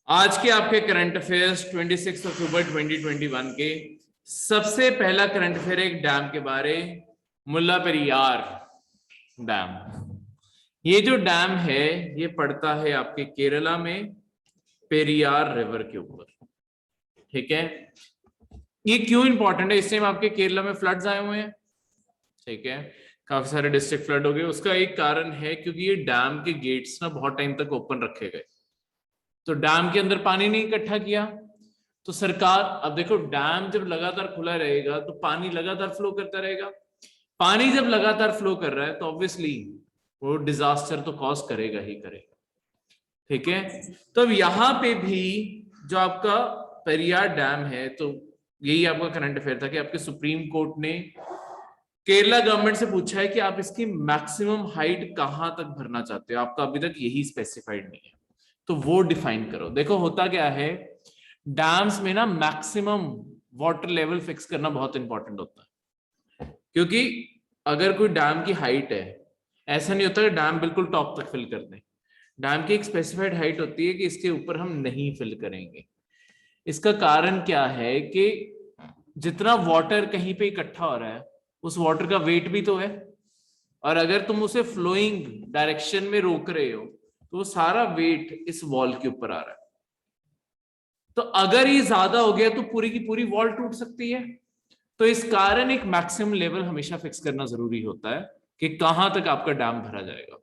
आज के आपके करंट अफेयर्स 26 अक्टूबर 2021 के सबसे पहला करंट अफेयर एक डैम के बारे, मुल्ला पेरियार डैम। ये जो डैम है ये पड़ता है आपके केरला में पेरियार रिवर के ऊपर। ठीक है, ये क्यों इंपॉर्टेंट है? इस टाइम आपके केरला में फ्लड्स आए हुए हैं। ठीक है, काफी सारे डिस्ट्रिक्ट फ्लड हो गए। उसका एक कारण है क्योंकि ये डैम के गेट्स ना बहुत टाइम तक ओपन रखे गए, तो डैम के अंदर पानी नहीं इकट्ठा किया। तो सरकार, अब देखो डैम जब लगातार खुला रहेगा तो पानी लगातार फ्लो करता रहेगा। पानी जब लगातार फ्लो कर रहा है तो ऑब्वियसली वो डिजास्टर तो कॉज करेगा ही करेगा। ठीक है, तो अब यहां पे भी जो आपका पेरियार डैम है, तो यही आपका करंट अफेयर था कि आपके सुप्रीम कोर्ट ने केरला गवर्नमेंट से पूछा है कि आप इसकी मैक्सिमम हाइट कहां तक भरना चाहते हो। आपका अभी तक यही स्पेसिफाइड नहीं है, तो वो डिफाइन करो। देखो होता क्या है, डैम्स में ना मैक्सिमम वाटर लेवल फिक्स करना बहुत इंपॉर्टेंट होता है, क्योंकि अगर कोई डैम की हाइट है, ऐसा नहीं होता कि डैम बिल्कुल टॉप तक फिल कर दें। डैम की एक स्पेसिफाइड हाइट होती है कि इसके ऊपर हम नहीं फिल करेंगे। इसका कारण क्या है कि जितना वाटर कहीं पे इकट्ठा हो रहा है उस वाटर का वेट भी तो है, और अगर तुम उसे फ्लोइंग डायरेक्शन में रोक रहे हो तो वो सारा वेट इस वॉल के ऊपर आ रहा है। तो अगर ये ज्यादा हो गया तो पूरी की पूरी वॉल टूट सकती है। तो इस कारण एक मैक्सिमम लेवल हमेशा फिक्स करना जरूरी होता है कि कहां तक आपका डैम भरा जाएगा।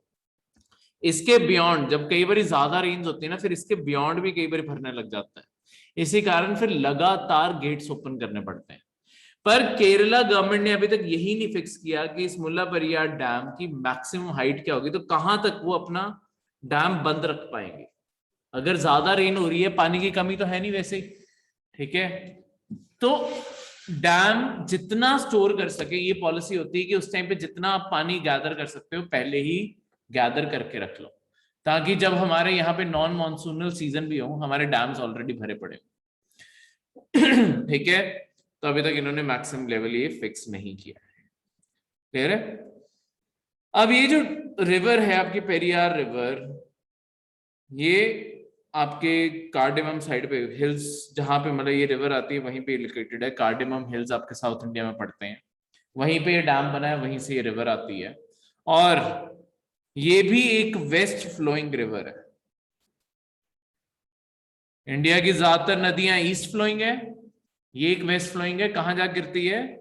इसके बियॉन्ड जब कई बार ज्यादा रेंज होती है ना, फिर इसके बियॉन्ड भी कई बार भरने लग जाता है। इसी कारण फिर लगातार गेट्स ओपन करने पड़ते हैं। पर केरला गवर्नमेंट ने अभी तक यही नहीं फिक्स किया कि इस मुल्ला पेरियार डैम की मैक्सिमम हाइट क्या होगी, तो कहां तक वो अपना डैम बंद रख पाएंगे। अगर ज्यादा रेन हो रही है, पानी की कमी तो है नहीं वैसे ही, ठीक है, तो डैम जितना स्टोर कर सके, ये पॉलिसी होती है कि उस टाइम पे जितना आप पानी गैदर कर सकते हो पहले ही गैदर करके रख लो, ताकि जब हमारे यहाँ पे नॉन मॉनसूनल सीजन भी हो हमारे डैम्स ऑलरेडी भरे पड़े। ठीक है, तो अभी तक इन्होंने मैक्सिमम लेवल ये फिक्स नहीं किया है। क्लियर है? अब ये जो रिवर है आपकी पेरियार रिवर, ये आपके कार्डेमम साइड पे हिल्स, जहां पे मतलब ये रिवर आती है वहीं पे लोकेटेड है। कार्डेमम हिल्स आपके साउथ इंडिया में पड़ते हैं, वहीं पे ये डैम बना है, वहीं से ये रिवर आती है। और ये भी एक वेस्ट फ्लोइंग रिवर है। इंडिया की ज्यादातर नदियां ईस्ट फ्लोइंग है, ये एक वेस्ट फ्लोइंग है। कहां जा गिरती है?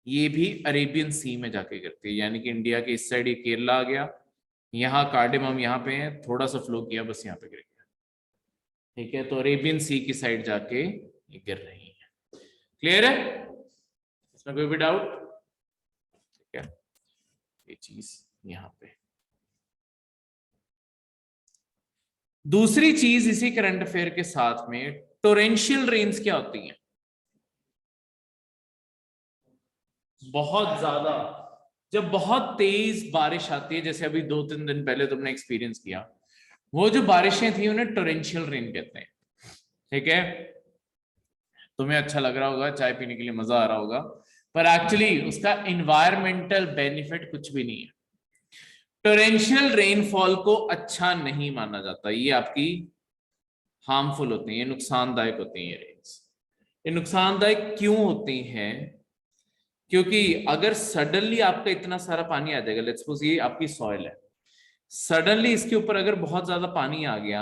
ये भी अरेबियन सी में जाके गिरती है, यानी कि इंडिया के इस साइड ये केरला आ गया, यहाँ कार्डेमम यहाँ पे है, थोड़ा सा फ्लो किया बस यहाँ पे गिर गया। ठीक है, तो अरेबियन सी की साइड जाके ये गिर रही है। क्लियर है? इसमें कोई भी डाउट? ठीक है, ये चीज यहाँ पे। दूसरी चीज इसी करंट अफेयर के साथ में, टोरेंशियल रेन्स क्या होती हैं? बहुत ज्यादा, जब बहुत तेज बारिश आती है, जैसे अभी 2-3 दिन पहले तुमने एक्सपीरियंस किया, वो जो बारिशें थी उन्हें टोरेंशियल रेन कहते हैं। ठीक है, तुम्हें अच्छा लग रहा होगा, चाय पीने के लिए मजा आ रहा होगा, पर एक्चुअली उसका इन्वायरमेंटल बेनिफिट कुछ भी नहीं है। टोरेंशियल रेनफॉल को अच्छा नहीं माना जाता, ये आपकी हार्मफुल होती है, नुकसानदायक होती है। ये नुकसानदायक क्यों होती हैं? क्योंकि अगर सडनली आपका इतना सारा पानी आ जाएगा, लेट्स सपोज ये आपकी सॉइल है, सडनली इसके ऊपर अगर बहुत ज्यादा पानी आ गया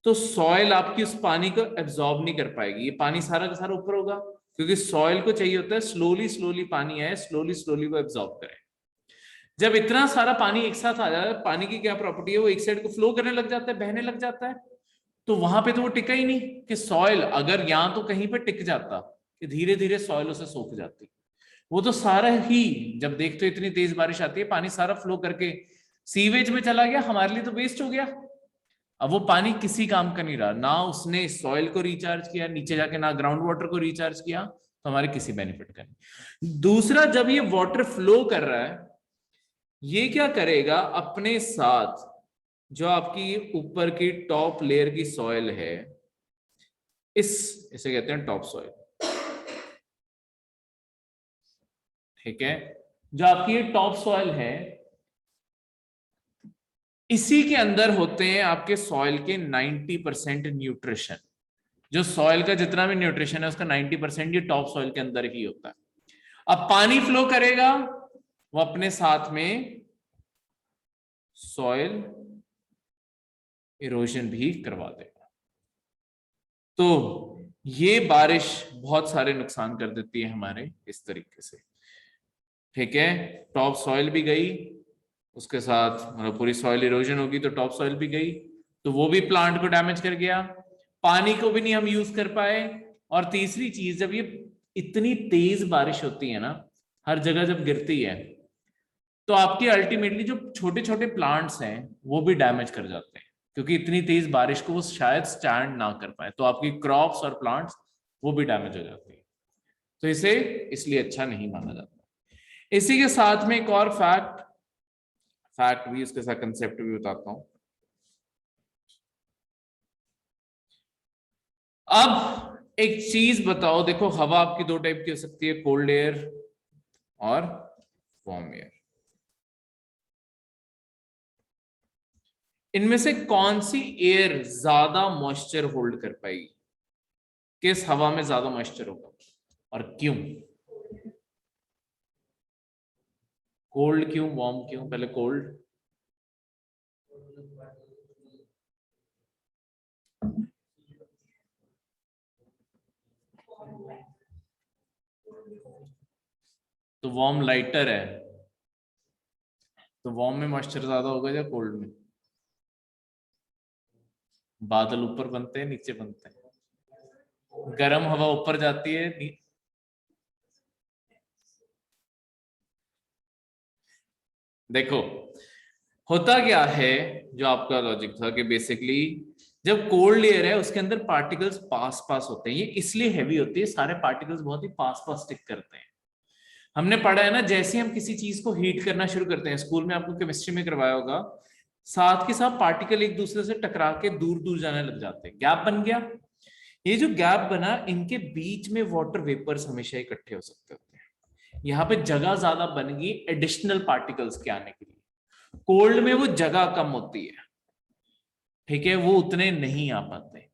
तो सॉइल आपकी उस पानी को एब्जॉर्ब नहीं कर पाएगी। ये पानी सारा का सारा ऊपर होगा, क्योंकि सॉइल को चाहिए होता है स्लोली स्लोली पानी आए, स्लोली स्लोली वो एब्जॉर्ब करे। जब इतना सारा पानी एक साथ आ जाता है, पानी की क्या प्रॉपर्टी है, वो एक साइड को फ्लो करने लग जाता है, बहने लग जाता है। तो वहां पे तो वो टिका ही नहीं कि सॉइल अगर यहां तो कहीं पे टिक जाता कि धीरे धीरे सॉइल उसे सोख जाती। वो तो सारा ही, जब देखते हो इतनी तेज बारिश आती है, पानी सारा फ्लो करके सीवेज में चला गया, हमारे लिए तो वेस्ट हो गया। अब वो पानी किसी काम का नहीं रहा, ना उसने सॉइल को रिचार्ज किया नीचे जाके, ना ग्राउंड वाटर को रिचार्ज किया, तो हमारे किसी बेनिफिट का नहीं। दूसरा, जब ये वाटर फ्लो कर रहा है, ये क्या करेगा अपने साथ, जो आपकी ऊपर की टॉप लेयर की सॉइल है, इसे कहते हैं टॉप सॉइल। ठीक है, जो आपकी ये टॉप सॉइल है, इसी के अंदर होते हैं आपके सॉइल के 90% न्यूट्रिशन। जो सॉइल का जितना भी न्यूट्रिशन है उसका 90% ये टॉप सॉइल के अंदर ही होता है। अब पानी फ्लो करेगा, वो अपने साथ में सॉइल इरोजन भी करवा देगा। तो ये बारिश बहुत सारे नुकसान कर देती है हमारे इस तरीके से, ठीक है। टॉप सॉइल भी गई, उसके साथ मतलब पूरी सॉइल इरोजन होगी तो टॉप सॉइल भी गई, तो वो भी प्लांट को डैमेज कर गया। पानी को भी नहीं हम यूज कर पाए। और तीसरी चीज, जब ये इतनी तेज बारिश होती है ना, हर जगह जब गिरती है, तो आपकी अल्टीमेटली जो छोटे छोटे प्लांट्स हैं वो भी डैमेज कर जाते हैं, क्योंकि इतनी तेज बारिश को वो शायद स्टैंड ना कर पाए, तो आपकी क्रॉप्स और प्लांट्स वो भी डैमेज हो जाती है। तो इसे इसलिए अच्छा नहीं माना जाता। इसी के साथ में एक और फैक्ट भी, उसके साथ कंसेप्ट भी बताता हूं। अब एक चीज बताओ, देखो हवा आपकी दो टाइप की हो सकती है, कोल्ड एयर और वार्म एयर। इनमें से कौन सी एयर ज्यादा मॉइस्चर होल्ड कर पाएगी? किस हवा में ज्यादा मॉइस्चर होगा और क्यों? कोल्ड क्यों, वार्म क्यों? पहले कोल्ड। तो वार्म लाइटर है, तो वार्म में मॉइस्चर ज्यादा होगा या कोल्ड में? बादल ऊपर बनते हैं नीचे बनते हैं, गर्म हवा ऊपर जाती है। देखो होता क्या है, जो आपका लॉजिक था कि बेसिकली जब कोल्ड एयर है उसके अंदर पार्टिकल्स पास पास होते हैं, ये इसलिए हैवी होती है, सारे पार्टिकल्स बहुत ही पास पास स्टिक करते हैं। हमने पढ़ा है ना, जैसे हम किसी चीज को हीट करना शुरू करते हैं, स्कूल में आपको केमिस्ट्री में करवाया होगा, साथ के साथ पार्टिकल एक दूसरे से टकरा के दूर दूर जाने लग जाते हैं, गैप बन गया। ये जो गैप बना, इनके बीच में वाटर वेपर्स हमेशा इकट्ठे हो सकते होते हैं। यहाँ पे जगह ज्यादा बन गई एडिशनल पार्टिकल्स के आने के लिए। कोल्ड में वो जगह कम होती है, ठीक है, वो उतने नहीं आ पाते।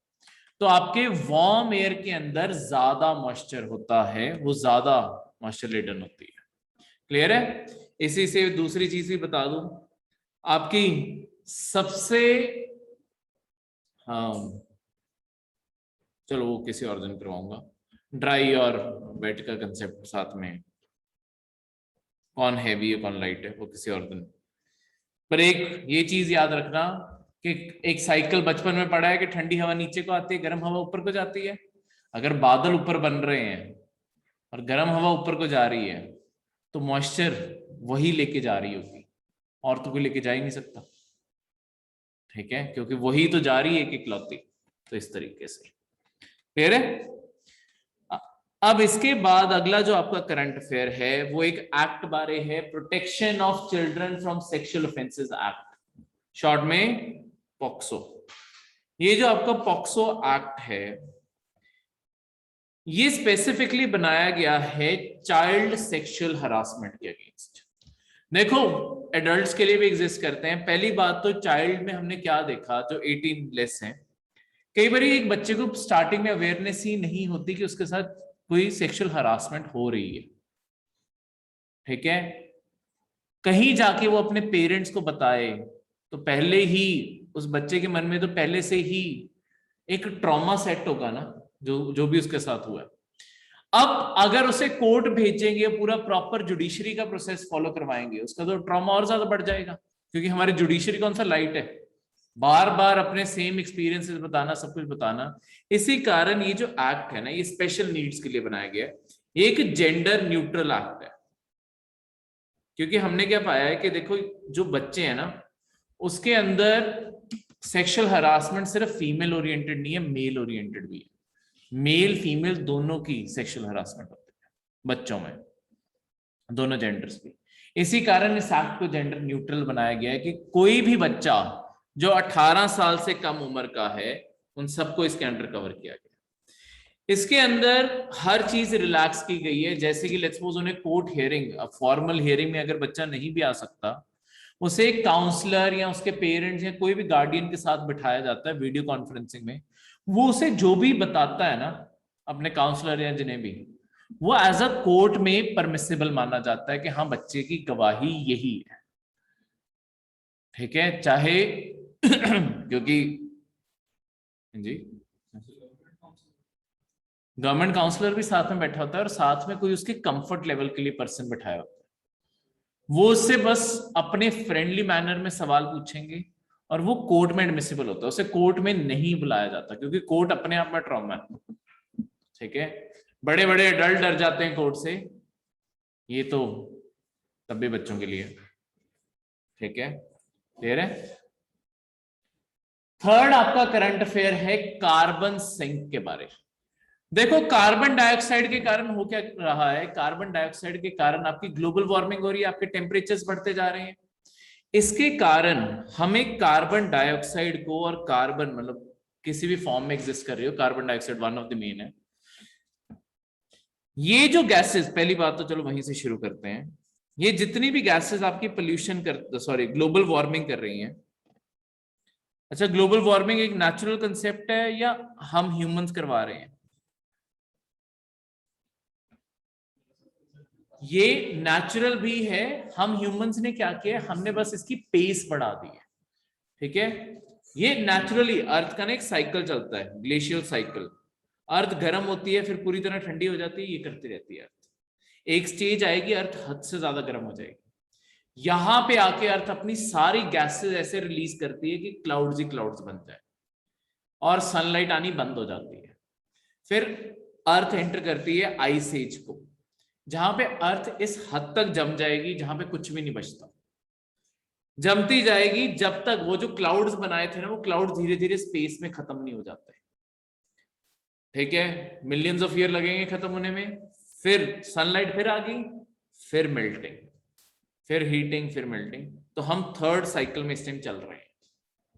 तो आपके वार्म एयर के अंदर ज्यादा मॉइस्चर होता है, वो ज्यादा मॉइस्चर लेडन होती है। क्लियर है? इसी से दूसरी चीज भी बता दूं, आपकी सबसे, हाँ चलो वो किसी और दिन करवाऊंगा, ड्राई और वेट का कंसेप्ट साथ में, कौन हैवी है कौन लाइट है, वो किसी और दिन। पर एक ये चीज याद रखना कि एक साइकिल बचपन में पढ़ा है कि ठंडी हवा नीचे को आती है, गर्म हवा ऊपर को जाती है। अगर बादल ऊपर बन रहे हैं और गर्म हवा ऊपर को जा रही है, तो मॉइस्चर वही लेके जा रही होगी, और तो कोई लेके जा ही नहीं सकता, ठीक है, क्योंकि वही तो जा रही है एक इकलौती। तो इस तरीके से क्लियर है? अब इसके बाद अगला जो आपका करंट अफेयर है वो एक एक्ट बारे है, protection of children from sexual offences act, short में पॉक्सो। ये जो आपका पॉक्सो एक्ट है, ये स्पेसिफिकली बनाया गया है चाइल्ड सेक्सुअल हरासमेंट के अगेंस्ट। देखो एडल्ट्स के लिए भी एग्जिस्ट करते हैं। पहली बात तो चाइल्ड में हमने क्या देखा, जो 18 लेस हैं, कई बार एक बच्चे को स्टार्टिंग में अवेयरनेस ही नहीं होती कि उसके साथ कोई सेक्सुअल हरासमेंट हो रही है, ठीक है। कहीं जाके वो अपने पेरेंट्स को बताए तो पहले ही उस बच्चे के मन में तो पहले से ही एक ट्रॉमा सेट होगा ना, जो जो भी उसके साथ हुआ है। अब अगर उसे कोर्ट भेजेंगे, पूरा प्रॉपर जुडिशरी का प्रोसेस फॉलो करवाएंगे, उसका तो ट्रॉमा और ज्यादा बढ़ जाएगा, क्योंकि हमारी जुडिशरी कौन सा लाइट है, बार बार अपने सेम एक्सपीरियंसेस बताना, सब कुछ बताना। इसी कारण ये जो एक्ट है ना, ये स्पेशल नीड्स के लिए बनाया गया है, ये एक जेंडर न्यूट्रल एक्ट है। क्योंकि हमने क्या पाया है कि देखो जो बच्चे हैं ना, उसके अंदर सेक्सुअल हरासमेंट सिर्फ फीमेल ओरिएंटेड नहीं है, मेल ओरिएंटेड भी है। मेल फीमेल दोनों की सेक्सुअल हरासमेंट होती है बच्चों में, दोनों जेंडर्स की। इसी कारण इस एक्ट को जेंडर न्यूट्रल बनाया गया है कि कोई भी बच्चा जो 18 साल से कम उम्र का है, उन सबको इसके अंडर कवर किया गया। इसके अंदर हर चीज रिलैक्स की गई है, जैसे कि लेट्स सपोज उन्हें कोर्ट हियरिंग, फॉर्मल हियरिंग में अगर बच्चा नहीं भी आ सकता, उसे एक काउंसलर या उसके पेरेंट्स या कोई भी गार्डियन के साथ बिठाया जाता है वीडियो कॉन्फ्रेंसिंग में, वो उसे जो भी बताता है ना, अपने काउंसलर या जिन्हें भी, वो एज अ कोर्ट में परमिसिबल माना जाता है कि हाँ बच्चे की गवाही यही है, ठीक है, चाहे क्योंकि जी गवर्नमेंट काउंसलर भी साथ में बैठा होता है और साथ में कोई उसके कंफर्ट लेवल के लिए पर्सन बैठाया होता है, वो उससे बस अपने फ्रेंडली मैनर में सवाल पूछेंगे और वो कोर्ट में एडमिसिबल होता है, उसे कोर्ट में नहीं बुलाया जाता क्योंकि कोर्ट अपने आप में ट्रॉमा है, ठीक है, बड़े बड़े एडल्ट डर जाते हैं कोर्ट से, ये तो तब भी बच्चों के लिए, ठीक है, क्लियर है। थर्ड आपका करंट अफेयर है कार्बन सिंक के बारे में। देखो कार्बन डाइऑक्साइड के कारण हो क्या रहा है, कार्बन डाइऑक्साइड के कारण आपकी ग्लोबल वार्मिंग हो रही है, आपके टेम्परेचर्स बढ़ते जा रहे हैं, इसके कारण हमें कार्बन डाइऑक्साइड को, और कार्बन मतलब किसी भी फॉर्म में एग्जिस्ट कर रही हो, carbon dioxide one of the main है, ये जो गैसेस, पहली बात तो चलो वहीं से शुरू करते हैं, ये जितनी भी गैसेस आपकी पोल्यूशन कर, सॉरी ग्लोबल वार्मिंग कर रही हैं, अच्छा ग्लोबल वार्मिंग एक नेचुरल कंसेप्ट है या हम ह्यूमंस करवा रहे हैं? ये नेचुरल भी है, हम ह्यूमंस ने क्या किया, हमने बस इसकी पेस बढ़ा दी है, ठीक है, ये नेचुरली अर्थ का ना एक साइकिल चलता है, ग्लेशियल साइकिल, अर्थ गर्म होती है फिर पूरी तरह ठंडी हो जाती है, ये करती रहती है अर्थ, एक स्टेज आएगी अर्थ हद से ज्यादा गर्म हो जाएगी, यहां पे आके अर्थ अपनी सारी गैसेस ऐसे रिलीज करती है कि क्लाउड्स ही क्लाउड्स बन जाए और सनलाइट आनी बंद हो जाती है, फिर अर्थ एंटर करती है आइस एज को, जहां पे अर्थ इस हद तक जम जाएगी जहां पे कुछ भी नहीं बचता, जमती जाएगी जब तक वो जो क्लाउड्स बनाए थे ना, वो क्लाउड धीरे धीरे स्पेस में खत्म नहीं हो जाते, ठीक है, मिलियंस ऑफ ईयर लगेंगे खत्म होने में, फिर सनलाइट फिर आ गई, फिर मेल्टिंग, फिर हीटिंग, फिर मेल्टिंग, तो हम थर्ड साइकिल में इस टाइम चल रहे हैं,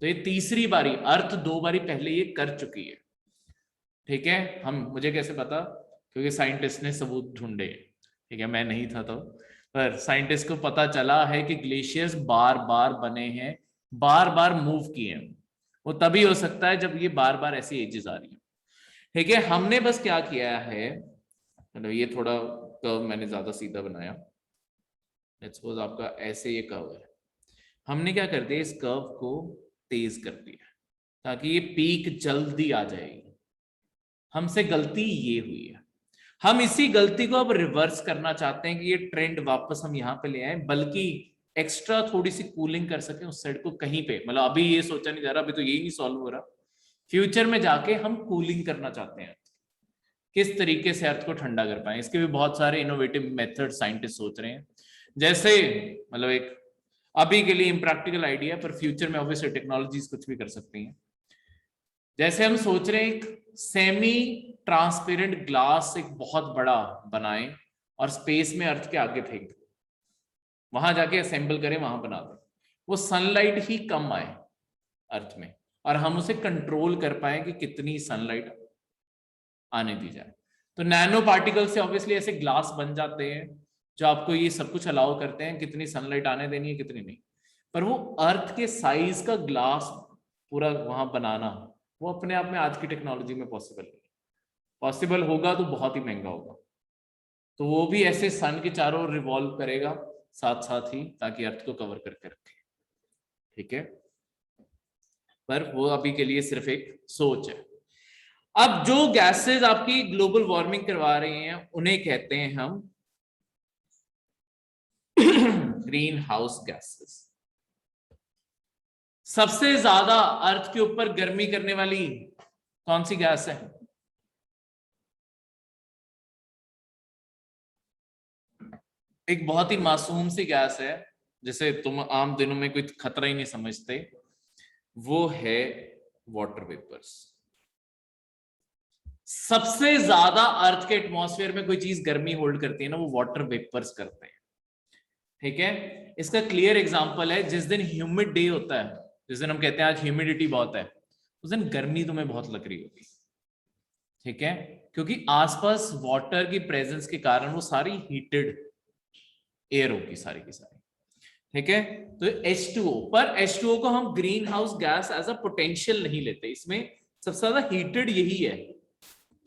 तो ये तीसरी बारी, अर्थ 2 बारी पहले ये कर चुकी है, ठीक है, हम मुझे कैसे पता, क्योंकि साइंटिस्ट ने सबूत ढूंढे, ठीक है, मैं नहीं था तो, पर साइंटिस्ट को पता चला है कि ग्लेशियर्स बार बार बने हैं, बार बार मूव किए हैं, वो तभी हो सकता है जब ये बार बार ऐसी एजेस आ रही है, ठीक है, हमने बस क्या किया है, मतलब ये थोड़ा कर्व मैंने ज्यादा सीधा बनाया, लेट्स सपोज आपका ऐसे ये कर्व है, हमने क्या कर दिया, इस कर्व को तेज कर दिया ताकि ये पीक जल्दी आ जाएगी, हमसे गलती ये हुई है, हम इसी गलती को अब रिवर्स करना चाहते हैं कि ये ट्रेंड वापस हम यहाँ पे ले आए, बल्कि एक्स्ट्रा थोड़ी सी कूलिंग कर सके उस साइड को कहीं पे, मतलब अभी ये सोचा नहीं जा रहा, अभी तो यही नहीं सॉल्व हो रहा, फ्यूचर में जाके हम कूलिंग करना चाहते हैं, किस तरीके से अर्थ को ठंडा कर पाए, इसके भी बहुत सारे इनोवेटिव मेथड साइंटिस्ट सोच रहे हैं, जैसे मतलब एक अभी के लिए इम्प्रैक्टिकल आइडिया, पर फ्यूचर में ऑब्वियसली टेक्नोलॉजीज कुछ भी कर सकती हैं, जैसे हम सोच रहे हैं एक सेमी ट्रांसपेरेंट ग्लास एक बहुत बड़ा बनाएं और स्पेस में अर्थ के आगे फेंक, वहां जाके असेंबल करें, वहां बना दें, वो सनलाइट ही कम आए अर्थ में और हम उसे कंट्रोल कर पाए कि कितनी सनलाइट आने दी जाए, तो नैनो पार्टिकल से ऑब्वियसली ऐसे ग्लास बन जाते हैं जो आपको ये सब कुछ अलाउ करते हैं कितनी सनलाइट आने देनी है कितनी नहीं, पर वो अर्थ के साइज का ग्लास पूरा वहां बनाना, वो अपने आप में आज की टेक्नोलॉजी में पॉसिबल नहीं, पॉसिबल होगा तो बहुत ही महंगा होगा, तो वो भी ऐसे सन के चारों ओर रिवॉल्व करेगा साथ साथ ही, ताकि अर्थ को कवर करके रखे, ठीक है, पर वो अभी के लिए सिर्फ एक सोच है। अब जो गैसेस आपकी ग्लोबल वार्मिंग करवा रही हैं उन्हें कहते हैं हम ग्रीन हाउस गैसेस। सबसे ज्यादा अर्थ के ऊपर गर्मी करने वाली कौन सी गैस है? एक बहुत ही मासूम सी गैस है जिसे तुम आम दिनों में कोई खतरा ही नहीं समझते, वो है वाटर वेपर्स। सबसे ज्यादा अर्थ के एटमॉस्फेयर में कोई चीज गर्मी होल्ड करती है ना, वो वाटर वेपर्स करते हैं, ठीक है। इसका क्लियर एग्जांपल है, जिस दिन ह्यूमिड डे होता है, जिस दिन हम कहते हैं आज ह्यूमिडिटी बहुत है, उस दिन गर्मी तुम्हें बहुत लग रही होगी, ठीक है, क्योंकि आसपास वाटर की प्रेजेंस के कारण वो सारी हीटेड एयर होगी सारी की सारी, ठीक है। तो H2O, पर H2O को हम green house gas as a potential नहीं लेते, इसमें सबसे ज्यादा हीटेड यही है,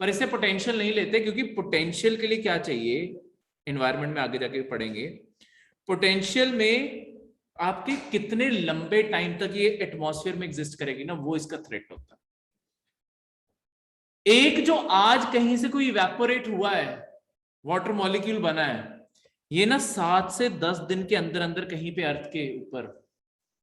पर इसे पोटेंशियल नहीं लेते क्योंकि पोटेंशियल के लिए क्या चाहिए, एनवायरनमेंट में आगे जाके पढ़ेंगे। पोटेंशियल में आपके कितने लंबे टाइम तक ये एटमॉस्फेयर में एग्जिस्ट करेगी ना, वो इसका थ्रेट होता है। एक जो आज कहीं से कोई इवेपोरेट हुआ है, वाटर मॉलिक्यूल बना है, ये ना 7 से 10 दिन के अंदर अंदर कहीं पे अर्थ के ऊपर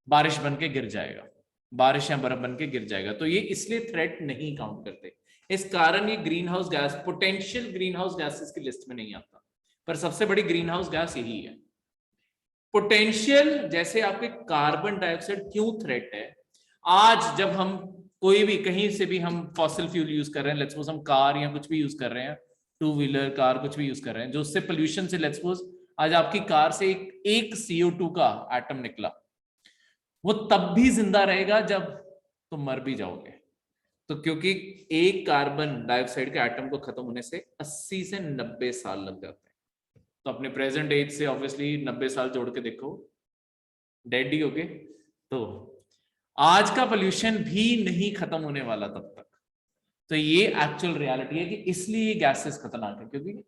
बारिश बन के गिर जाएगा, बारिश या बर्फ बन के गिर जाएगा। तो ये इसलिए थ्रेट नहीं काउंट करते, इस कारण ये green house gas, potential green house gases की लिस्ट में नहीं आता, पर सबसे बड़ी ग्रीन हाउस गैस यही है। पोटेंशियल जैसे आपके कार्बन डाइऑक्साइड क्यों थ्रेट है, आज जब हम कोई भी कहीं से भी हम फॉसिल फ्यूल यूज कर रहे हैं, लेट्स सपोज हम कार या कुछ भी यूज कर रहे हैं, 2 व्हीलर कार कुछ भी यूज कर रहे हैं, जो उससे पोल्यूशन से, लेट्स सपोज आज आपकी कार से एक CO2 का एटम निकला, वो तब भी जिंदा रहेगा जब तुम मर भी जाओगे। तो क्योंकि एक कार्बन डाइऑक्साइड के एटम को खत्म होने से 80 से 90 साल लग जाते हैं। तो अपने प्रेजेंट एज से ऑब्वियसली 90 साल जोड़ के देखो, डेड ही होगे। तो आज का पोल्यूशन भी नहीं खत्म होने वाला तब तक। तो ये एक्चुअल रियलिटी है कि इसलिए ये गैसेस खतरनाक है, क्योंकि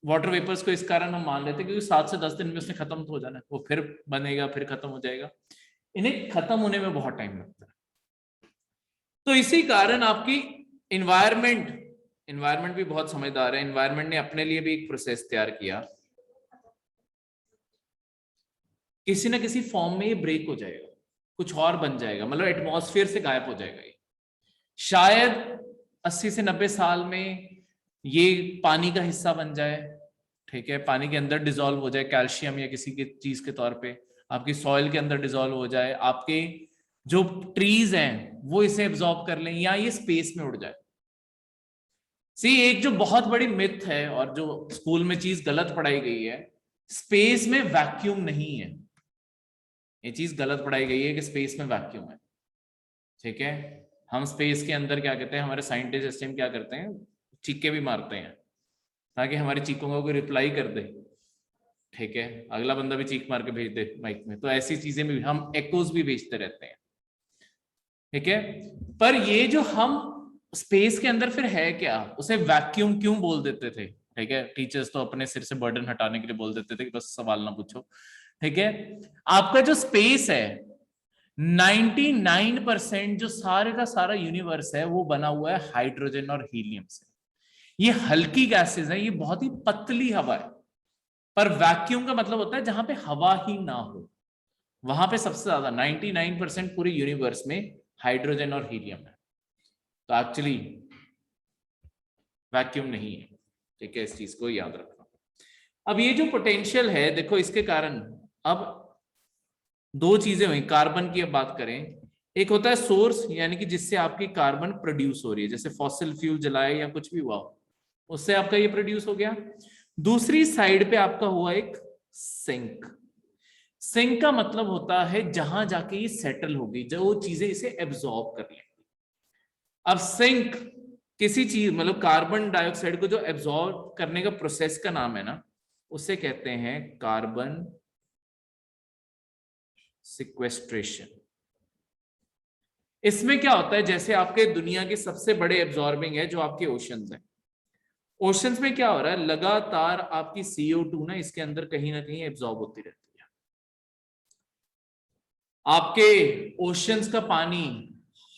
वाटर वेपर्स को इस कारण हम मान लेते हैं क्योंकि 7 से 10 दिन में उसने खत्म तो हो जाना है, वो फिर बनेगा फिर खत्म हो जाएगा, इन्हें खत्म होने में बहुत टाइम लगता है। तो इसी कारण आपकी एनवायरनमेंट भी बहुत समझदार है। एनवायरनमेंट ने अपने लिए भी एक प्रोसेस तैयार किया, किसी ना किसी फॉर्म में ये ब्रेक हो जाएगा, कुछ और बन जाएगा, मतलब एटमॉस्फेयर से गायब हो जाएगा। ये शायद 80 से 90 साल में ये पानी का हिस्सा बन जाए, ठीक है, पानी के अंदर डिसॉल्व हो जाए, कैल्शियम या किसी के चीज के तौर पे आपकी सॉइल के अंदर डिसॉल्व हो जाए, आपके जो ट्रीज हैं वो इसे एब्जॉर्ब कर लें, या ये स्पेस में उड़ जाए। सी, एक जो बहुत बड़ी मिथ है और जो स्कूल में चीज गलत पढ़ाई गई है, स्पेस में वैक्यूम नहीं है। ये चीज गलत पढ़ाई गई है कि स्पेस में वैक्यूम है, ठीक है। हम स्पेस के अंदर क्या कहते हैं, हमारे साइंटिस्ट टीम क्या करते हैं, चीखे भी मारते हैं ताकि हमारी चीखों को कोई रिप्लाई कर दे, ठीक है, अगला बंदा भी चीख मार के भेज दे माइक में। तो ऐसी चीजें भी हम एक्कोज भी भेजते रहते हैं, ठीक है। पर ये जो हम स्पेस के अंदर फिर है क्या, उसे वैक्यूम क्यों बोल देते थे, ठीक है। टीचर्स तो अपने सिर से बर्डन हटाने के लिए बोल देते थे कि बस सवाल ना पूछो, ठीक है। आपका जो स्पेस है, 99% जो सारे का सारा यूनिवर्स है वो बना हुआ है हाइड्रोजन और हीलियम से। ये हल्की गैसेस है, ये बहुत ही पतली हवा है। पर वैक्यूम का मतलब होता है जहां पे हवा ही ना हो, वहां पे सबसे ज्यादा 99% पूरे यूनिवर्स में हाइड्रोजन और हीलियम है। तो एक्चुअली वैक्यूम नहीं है, ठीक है, इस चीज को याद रखना। अब ये जो पोटेंशियल है, देखो इसके कारण अब दो चीजें हुई। कार्बन की अब बात करें, एक होता है सोर्स, यानी कि जिससे आपकी कार्बन प्रोड्यूस हो रही है, जैसे फॉसिल फ्यूल जलाए या कुछ भी हुआ उससे आपका ये प्रोड्यूस हो गया। दूसरी साइड पे आपका हुआ एक सिंक। सिंक का मतलब होता है जहां जाके ये सेटल होगी, जो चीजें इसे एब्जॉर्ब कर लेंगी। अब सिंक किसी चीज, मतलब कार्बन डाइऑक्साइड को जो एब्जॉर्ब करने का प्रोसेस का नाम है ना, उसे कहते हैं कार्बन सिक्वेस्ट्रेशन। इसमें क्या होता है, जैसे आपके दुनिया के सबसे बड़े एब्जॉर्बिंग है जो आपके ओशंस हैं। ओशंस में क्या हो रहा है, लगातार आपकी CO2 ना इसके अंदर कहीं ना कहीं एब्जॉर्ब होती रहती है। आपके ओशंस का पानी,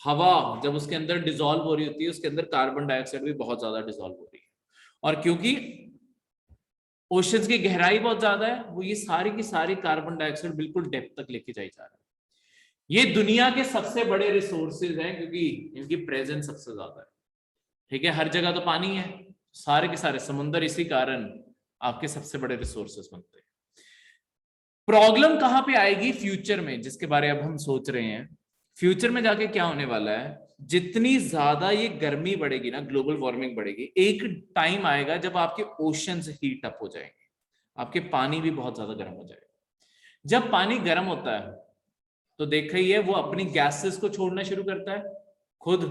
हवा जब उसके अंदर डिसॉल्व हो रही होती है, उसके अंदर कार्बन डाइऑक्साइड भी बहुत ज्यादा डिसॉल्व हो रही है। और क्योंकि ओशंस की गहराई बहुत ज्यादा है, वो ये सारी की सारी कार्बन डाइऑक्साइड बिल्कुल डेप्थ तक लेके जाई जा रहा है। ये दुनिया के सबसे बड़े रिसोर्सेज हैं क्योंकि इनकी प्रेजेंस सबसे ज्यादा है, ठीक है। हर जगह तो पानी है, सारे के सारे समुद्र इसी कारण आपके सबसे बड़े रिसोर्सेज बनते हैं। प्रॉब्लम कहां पे आएगी फ्यूचर में, जिसके बारे में अब हम सोच रहे हैं। फ्यूचर में जाके क्या होने वाला है, जितनी ज्यादा ये गर्मी बढ़ेगी ना, ग्लोबल वार्मिंग बढ़ेगी, एक टाइम आएगा जब आपके ओशंस हीट अप हो जाएंगे, आपके पानी भी बहुत ज्यादा गर्म हो जाएगा। जब पानी गर्म होता है तो देखा ही है, वो अपनी गैसेस को छोड़ना शुरू करता है, खुद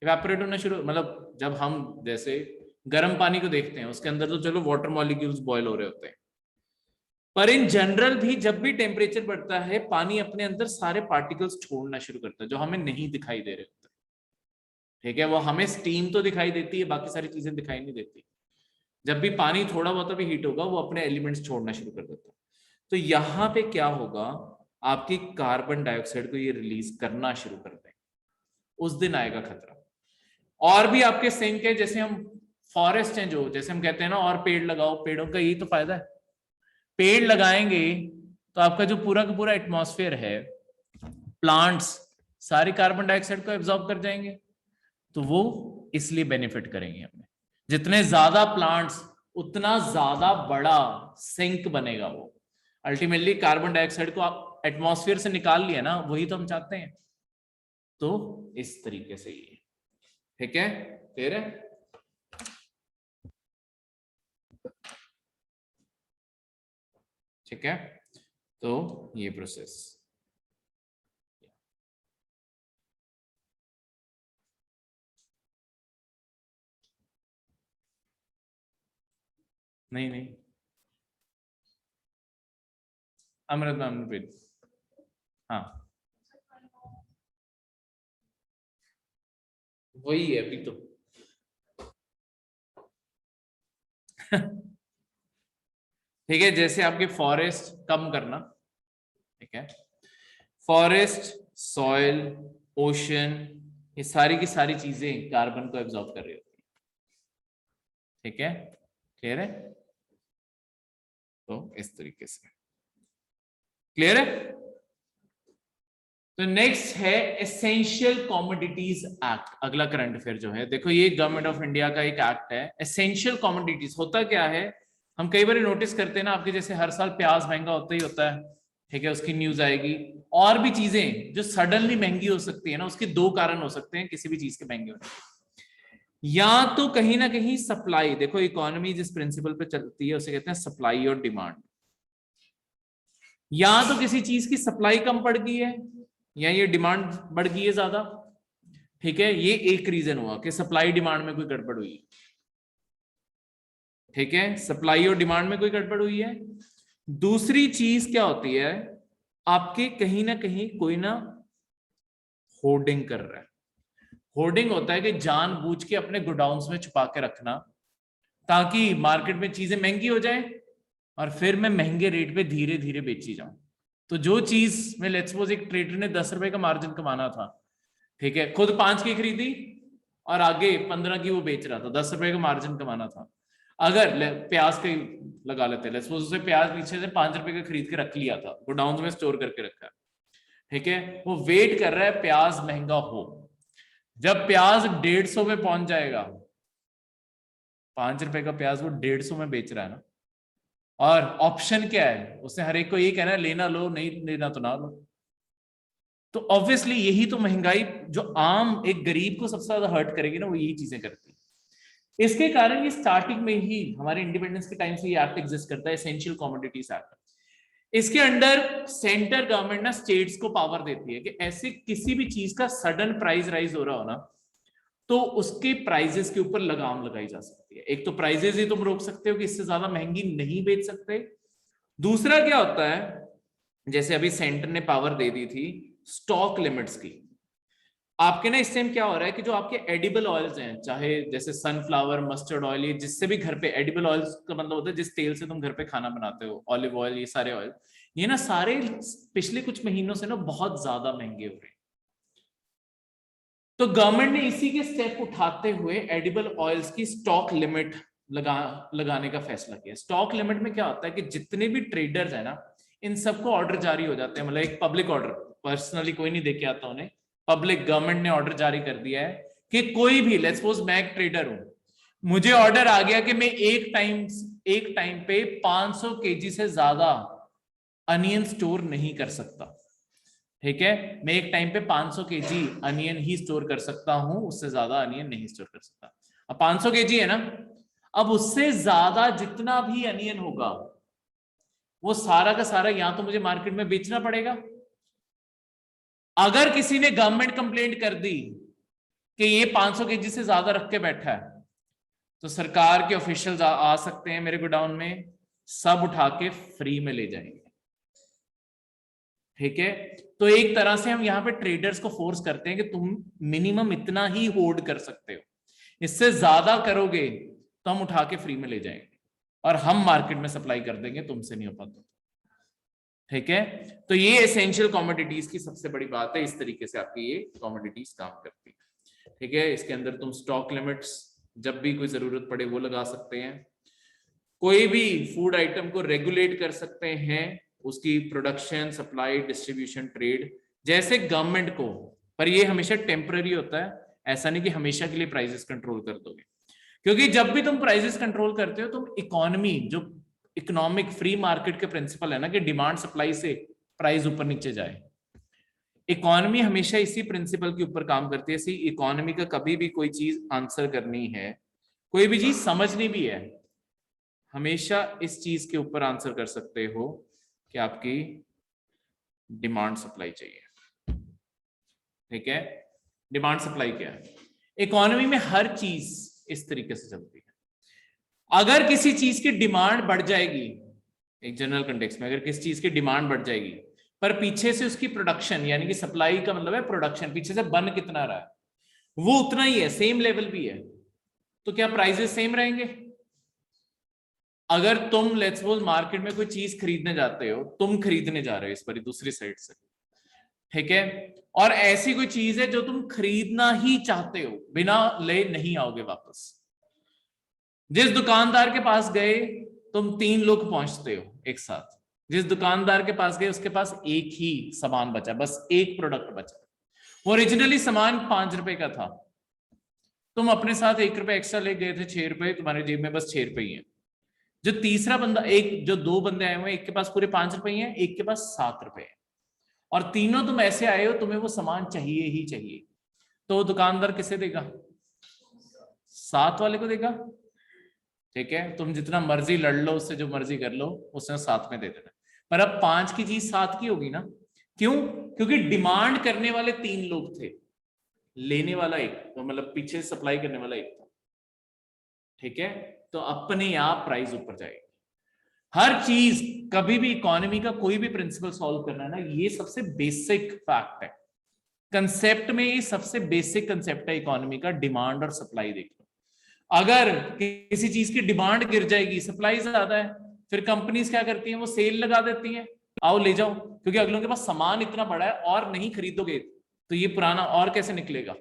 इवेपोरेट होना शुरू, मतलब जब हम जैसे गर्म पानी को देखते हैं उसके अंदर तो चलो वाटर मॉलिक्यूल्स बॉयल हो रहे होते हैं, पर इन जनरल भी जब भी टेम्परेचर बढ़ता है पानी अपने अंदर सारे पार्टिकल्स छोड़ना शुरू करता है जो हमें नहीं दिखाई दे रहे होते। ठीक है, वो हमें स्टीम तो दिखाई देती है, बाकी सारी चीजें दिखाई नहीं देती। जब भी पानी थोड़ा बहुत भी हीट होगा वो अपने एलिमेंट्स छोड़ना शुरू कर देता है। तो यहाँ पे क्या होगा, आपकी कार्बन डाइऑक्साइड को ये रिलीज करना शुरू कर देंगे, उस दिन आएगा खतरा। और भी आपके सिंक है, जैसे हम फॉरेस्ट हैं जो, जैसे हम कहते हैं ना और पेड़ लगाओ, पेड़ों का यही तो फायदा है। पेड़ लगाएंगे तो आपका जो पूरा का पूरा एटमॉस्फेयर है, प्लांट्स सारे कार्बन डाइऑक्साइड को एब्जॉर्ब कर जाएंगे, तो वो इसलिए बेनिफिट करेंगे हमें। जितने ज्यादा प्लांट्स उतना ज्यादा बड़ा सिंक बनेगा वो। अल्टीमेटली कार्बन डाइऑक्साइड को आप एटमॉस्फेयर से निकाल लिया ना, वही तो हम चाहते हैं। तो इस तरीके से ये, ठीक है, क्लियर है? ठीक है, तो ये प्रोसेस नहीं अमृत मैम ने, हाँ वही है अभी तो। ठीक है, जैसे आपके फॉरेस्ट कम करना, ठीक है, फॉरेस्ट, सॉइल, ओशन, ये सारी की सारी चीजें कार्बन को एब्जॉर्ब कर रही होती है। ठीक है, क्लियर है? तो इस तरीके से क्लियर है? तो नेक्स्ट है एसेंशियल कमोडिटीज एक्ट। अगला करंट अफेयर जो है, देखो ये गवर्नमेंट ऑफ इंडिया का एक एक्ट है। एसेंशियल कमोडिटीज होता क्या है, हम कई बार नोटिस करते हैं ना, आपके जैसे हर साल प्याज महंगा होता ही होता है, ठीक है, उसकी न्यूज आएगी। और भी चीजें जो सडनली महंगी हो सकती है ना, उसके दो कारण हो सकते हैं किसी भी चीज के महंगे होने के। या तो कहीं ना कहीं सप्लाई, देखो इकोनॉमी जिस प्रिंसिपल पे चलती है उसे कहते हैं सप्लाई और डिमांड। या तो किसी चीज की सप्लाई कम पड़ गई है या ये डिमांड बढ़ गई है ज्यादा। ठीक है, ये एक रीजन हुआ कि सप्लाई डिमांड में कोई गड़बड़ हुई। ठीक है, सप्लाई और डिमांड में कोई गड़बड़ हुई है। दूसरी चीज क्या होती है, आपके कहीं ना कहीं कोई ना होर्डिंग कर रहा है। होर्डिंग होता है कि जानबूझ के अपने गोडाउन्स में छुपा के रखना ताकि मार्केट में चीजें महंगी हो जाए और फिर मैं महंगे रेट पे धीरे धीरे बेची जाऊं। तो जो चीज में लेट्स सपोज एक ट्रेडर ने 10 रुपए का मार्जिन कमाना था, ठीक है, खुद 5 की खरीदी और आगे 15 की वो बेच रहा था, 10 रुपए का मार्जिन कमाना था। अगर प्याज का लगा लेते, लेट्स सपोज उसे प्याज पीछे से 5 रुपए का खरीद के रख लिया था, गोडाउन में स्टोर करके रखा है, ठीक है, वो वेट कर रहा है प्याज महंगा हो। जब प्याज 150 में पहुंच जाएगा, 5 रुपए का प्याज वो 150 में बेच रहा है ना, और ऑप्शन क्या है, उसने हर एक को ये कहना है लेना लो, नहीं लेना तो ना लो। तो ऑब्वियसली यही तो महंगाई जो आम एक गरीब को सबसे ज्यादा हर्ट करेगी ना, वो यही चीजें करती है। इसके कारण ये स्टार्टिंग में ही हमारे इंडिपेंडेंस के टाइम से ये एक्ट एग्जिस्ट करता है, एसेंशियल कमोडिटीज एक्ट। इसके अंडर सेंटर गवर्नमेंट ना स्टेट्स को पावर देती है कि ऐसे किसी भी चीज का सडन प्राइस राइज हो रहा हो ना, तो उसके प्राइजेस के ऊपर लगाम लगाई जा सकती है। एक तो प्राइजेस ही तुम रोक सकते हो कि इससे ज्यादा महंगी नहीं बेच सकते। दूसरा क्या होता है, जैसे अभी सेंटर ने पावर दे दी थी स्टॉक लिमिट्स की। आपके ना इस टाइम क्या हो रहा है कि जो आपके एडिबल ऑयल्स हैं, चाहे जैसे सनफ्लावर, मस्टर्ड ऑयल, ये जिससे भी घर पे, एडिबल ऑयल्स का मतलब होता है जिस तेल से तुम घर पे खाना बनाते हो, ऑलिव ऑयल, ये सारे ऑयल, ये ना सारे पिछले कुछ महीनों से ना बहुत ज्यादा महंगे हो रहे हैं। तो गवर्नमेंट ने इसी के स्टेप उठाते हुए एडिबल ऑयल्स की स्टॉक लिमिट लगाने का फैसला किया। स्टॉक लिमिट में क्या होता है कि जितने भी ट्रेडर्स है ना, इन सबको ऑर्डर जारी हो जाते हैं, मतलब एक पब्लिक ऑर्डर, पर्सनली कोई नहीं देके आता उन्हें, पब्लिक गवर्नमेंट ने ऑर्डर जारी कर दिया है कि कोई भी, लेट्स सपोज मैं एक ट्रेडर हूं, मुझे ऑर्डर आ गया कि मैं एक टाइम पे 500 केजी से ज्यादा अनियन स्टोर नहीं कर सकता। ठीक है, मैं एक टाइम पे 500 केजी अनियन ही स्टोर कर सकता हूं, उससे ज्यादा अनियन नहीं स्टोर कर सकता। अब 500 केजी है ना, अब उससे ज्यादा जितना भी अनियन होगा वो सारा का सारा या तो मुझे मार्केट में बेचना पड़ेगा। अगर किसी ने गवर्नमेंट कंप्लेंट कर दी कि ये 500 केजी से ज्यादा रख के बैठा है, तो सरकार के ऑफिशियल्स आ सकते हैं मेरे गोडाउन में, सब उठा के फ्री में ले जाएंगे। ठीक है, तो एक तरह से हम यहाँ पे ट्रेडर्स को फोर्स करते हैं कि तुम मिनिमम इतना ही होल्ड कर सकते हो, इससे ज्यादा करोगे तो हम उठा के फ्री में ले जाएंगे और हम मार्केट में सप्लाई कर देंगे, तुमसे नहीं हो पाता। ठीक है, तो ये एसेंशियल कमोडिटीज की सबसे बड़ी बात है, इस तरीके से आपकी ये कमोडिटीज काम करती है। ठीक है, इसके अंदर तुम स्टॉक लिमिट्स जब भी कोई जरूरत पड़े वो लगा सकते हैं, कोई भी फूड आइटम को रेगुलेट कर सकते हैं, उसकी प्रोडक्शन, सप्लाई, डिस्ट्रीब्यूशन, ट्रेड, जैसे गवर्नमेंट को, पर ये हमेशा टेम्पररी होता है, ऐसा नहीं कि हमेशा के लिए प्राइसेस कंट्रोल कर दोगे, क्योंकि जब भी तुम प्राइसेस कंट्रोल करते हो तुम इकोनॉमी, जो इकोनॉमिक फ्री मार्केट के प्रिंसिपल है ना कि डिमांड सप्लाई से प्राइस ऊपर नीचे जाए, इकोनॉमी हमेशा इसी प्रिंसिपल के ऊपर काम करती है। इसी इकोनॉमी का कभी भी कोई चीज आंसर करनी है, कोई भी चीज समझनी भी है, हमेशा इस चीज के ऊपर आंसर कर सकते हो कि आपकी डिमांड सप्लाई चाहिए। ठीक है, डिमांड सप्लाई क्या है, इकोनॉमी में हर चीज इस तरीके से चलती है। अगर किसी चीज की डिमांड बढ़ जाएगी, एक जनरल कंटेक्स्ट में अगर किसी चीज की डिमांड बढ़ जाएगी पर पीछे से उसकी प्रोडक्शन, यानी कि सप्लाई का मतलब है प्रोडक्शन, पीछे से बन कितना रहा है वो उतना ही है, सेम लेवल भी है, तो क्या प्राइसेस सेम रहेंगे? अगर तुम लेट्स सपोज मार्केट में कोई चीज खरीदने जाते हो, तुम खरीदने जा रहे हो इस पर दूसरी साइड से, ठीक है, और ऐसी कोई चीज है जो तुम खरीदना ही चाहते हो, बिना ले नहीं आओगे वापस, जिस दुकानदार के पास गए तुम 3 लोग पहुंचते हो एक साथ, जिस दुकानदार के पास गए उसके पास एक ही सामान बचा, बस एक प्रोडक्ट बचा, वो ओरिजिनली सामान 5 रुपए का था, तुम अपने साथ 1 रुपए एक्स्ट्रा ले गए थे, 6 रुपए, तुम्हारी जेब में बस 6 रुपए ही है। जो तीसरा बंदा, एक जो 2 बंदे आए हुए, एक के पास पूरे 5 रुपए हैं, एक के पास 7 रुपए है, और तीनों तुम ऐसे आए हो, तुम्हें वो सामान चाहिए ही चाहिए, तो वो दुकानदार किसे देगा? 7 वाले को देगा। ठीक है, तुम जितना मर्जी लड़ लो उससे, जो मर्जी कर लो, उसने 7 में दे देना, पर अब 5 की चीज 7 की होगी ना, क्यों? क्योंकि डिमांड करने वाले 3 लोग थे, लेने वाला एक, तो मतलब पीछे सप्लाई करने वाला एक था। ठीक है, तो अपने आप प्राइस ऊपर जाएगी। हर चीज, कभी भी इकोनॉमी का कोई भी प्रिंसिपल सॉल्व करना है ना, ये सबसे बेसिक फैक्ट है, कंसेप्ट में ये सबसे बेसिक कंसेप्ट है इकोनॉमी का, डिमांड और सप्लाई। देख लो, अगर किसी चीज की डिमांड गिर जाएगी, सप्लाई ज्यादा है, फिर कंपनीज क्या करती हैं? वो सेल लगा देती हैं, आओ ले जाओ, क्योंकि अगलों के पास सामान इतना बड़ा है, और नहीं खरीदोगे तो ये पुराना और कैसे निकलेगा।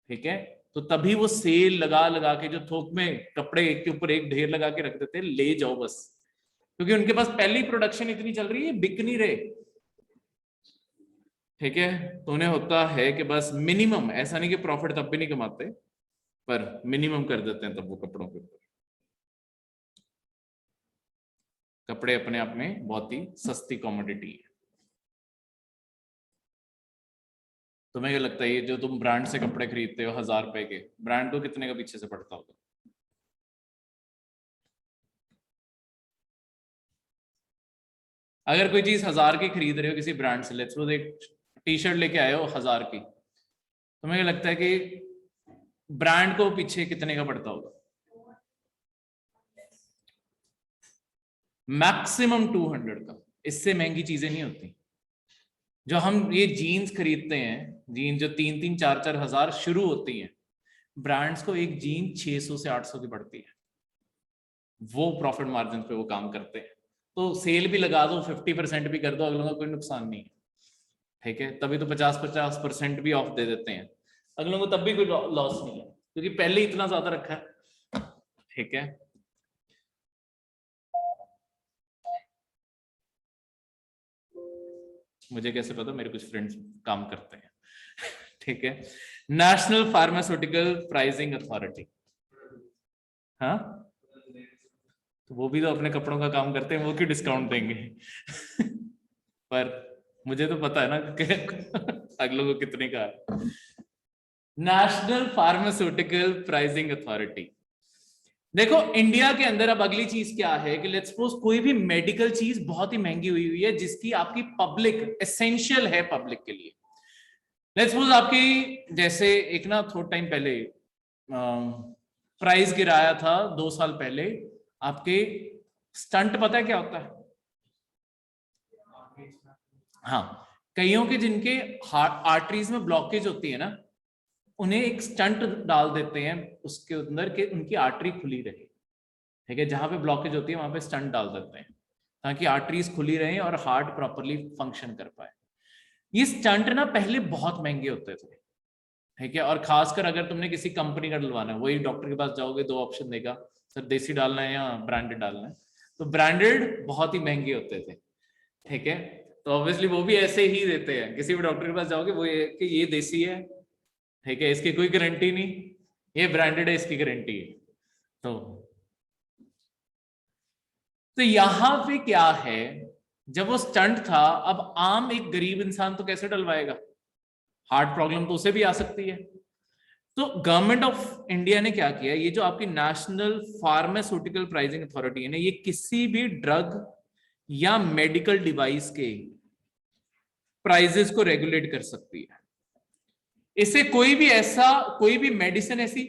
ठीक है, तो तभी वो सेल लगा लगा के, जो थोक में कपड़े एक के ऊपर एक ढेर लगा के रख देते हैं, ले जाओ बस, क्योंकि उनके पास पहली प्रोडक्शन इतनी चल रही है, बिक नहीं रहे। ठीक है, तो उन्हें होता है कि बस मिनिमम, ऐसा नहीं कि प्रॉफिट तब भी नहीं कमाते, पर मिनिमम कर देते हैं तब वो कपड़ों के ऊपर। कपड़े अपने आप में बहुत ही सस्ती कमोडिटी है। तुम्हें क्या लगता है, ये जो तुम ब्रांड से कपड़े खरीदते हो 1000 रुपए के, ब्रांड को कितने का पीछे से पड़ता होगा? अगर कोई चीज 1000 की खरीद रहे हो किसी ब्रांड से, लेट्स सपोज एक टी शर्ट लेके आए हो 1000 की, तुम्हें क्या लगता है कि ब्रांड को पीछे कितने का पड़ता होगा? मैक्सिमम 200 का, इससे महंगी चीजें नहीं होती। जो हम ये जीन्स खरीदते हैं, जीन्स जो 3-3, 4-4 हजार शुरू होती हैं, ब्रांड्स को एक जीन 600 से 800 की पड़ती है, वो प्रॉफिट मार्जिन पे वो काम करते हैं। तो सेल भी लगा दो, 50% भी कर दो, अगलों का कोई नुकसान नहीं है। ठीक है, तभी तो 50-50% भी ऑफ दे देते हैं अगलों को, तब भी कोई लॉस नहीं है, क्योंकि पहले इतना ज्यादा रखा है। ठीक है, मुझे कैसे पता? मेरे कुछ फ्रेंड्स काम करते हैं। ठीक है, नेशनल फार्मास्यूटिकल प्राइसिंग अथॉरिटी, हाँ, तो वो भी तो अपने कपड़ों का काम करते हैं, वो क्यों डिस्काउंट देंगे? पर मुझे तो पता है ना कि अगलों को कितने का। नेशनल फार्मास्यूटिकल प्राइसिंग अथॉरिटी, देखो इंडिया के अंदर अब अगली चीज क्या है कि लेट्स सपोज कोई भी मेडिकल चीज बहुत ही महंगी हुई है, जिसकी आपकी पब्लिक एसेंशियल है पब्लिक के लिए। लेट्स सपोज आपकी, जैसे एक ना थोड़ा टाइम पहले प्राइस गिराया था 2 साल पहले आपके स्टंट पता है क्या होता है? हाँ, कईयों के जिनके हार्ट आर्टरीज में ब्लॉकेज होती है ना, उन्हें एक स्टंट डाल देते हैं उसके अंदर के उनकी आर्टरी खुली रहे, ठीक है, जहां पे ब्लॉकेज होती है वहां पे स्टंट डाल देते हैं ताकि आर्टरीज खुली रहे और हार्ट प्रॉपरली फंक्शन कर पाए। ये स्टंट ना पहले बहुत महंगे होते थे, ठीक है, और खासकर अगर तुमने किसी कंपनी का डलवाना है, वही डॉक्टर के पास जाओगे, दो ऑप्शन देगा, सर देसी डालना है या ब्रांडेड डालना है, तो ब्रांडेड बहुत ही महंगे होते थे, ठीक है, तो ऑब्वियसली वो भी ऐसे ही देते हैं, किसी भी डॉक्टर के पास जाओगे वो ये कि ये देसी है, ठीक है, इसकी कोई गारंटी नहीं, ये ब्रांडेड है, इसकी गारंटी है। तो यहां पे क्या है, जब वो स्टंट था, अब आम एक गरीब इंसान तो कैसे डलवाएगा, हार्ट प्रॉब्लम तो उसे भी आ सकती है। तो गवर्नमेंट ऑफ इंडिया ने क्या किया, ये जो आपकी नेशनल फार्मास्यूटिकल प्राइसिंग अथॉरिटी है ना, ये किसी भी ड्रग या मेडिकल डिवाइस के प्राइजेस को रेगुलेट कर सकती है। इसे कोई भी मेडिसिन ऐसी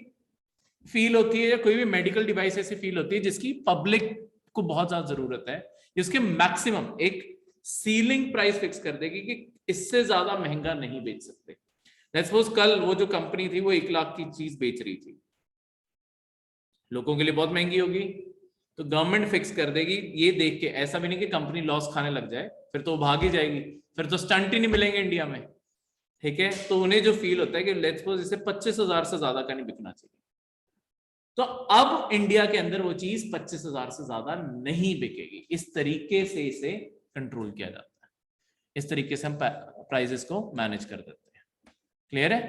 फील होती है या कोई भी मेडिकल डिवाइस ऐसी फील होती है जिसकी पब्लिक को बहुत ज्यादा जरूरत है, जिसके मैक्सिमम एक सीलिंग प्राइस फिक्स कर देगी कि इससे ज्यादा महंगा नहीं बेच सकते। लेट्स सपोज कल वो जो कंपनी थी वो 1 लाख की चीज बेच रही थी, लोगों के लिए बहुत महंगी होगी, तो गवर्नमेंट फिक्स कर देगी ये देख के, ऐसा भी नहीं कि कंपनी लॉस खाने लग जाए, फिर तो वो भाग ही जाएगी, फिर तो स्टंट ही नहीं मिलेंगे इंडिया में, ठीक है, तो उन्हें जो फील होता है कि लेट्स सपोज इसे 25,000 से ज्यादा का नहीं बिकना चाहिए, तो अब इंडिया के अंदर वो चीज 25,000 से ज्यादा नहीं बिकेगी। इस तरीके से इसे कंट्रोल किया जाता है, इस तरीके से हम प्राइसेस को मैनेज कर देते हैं। क्लियर है?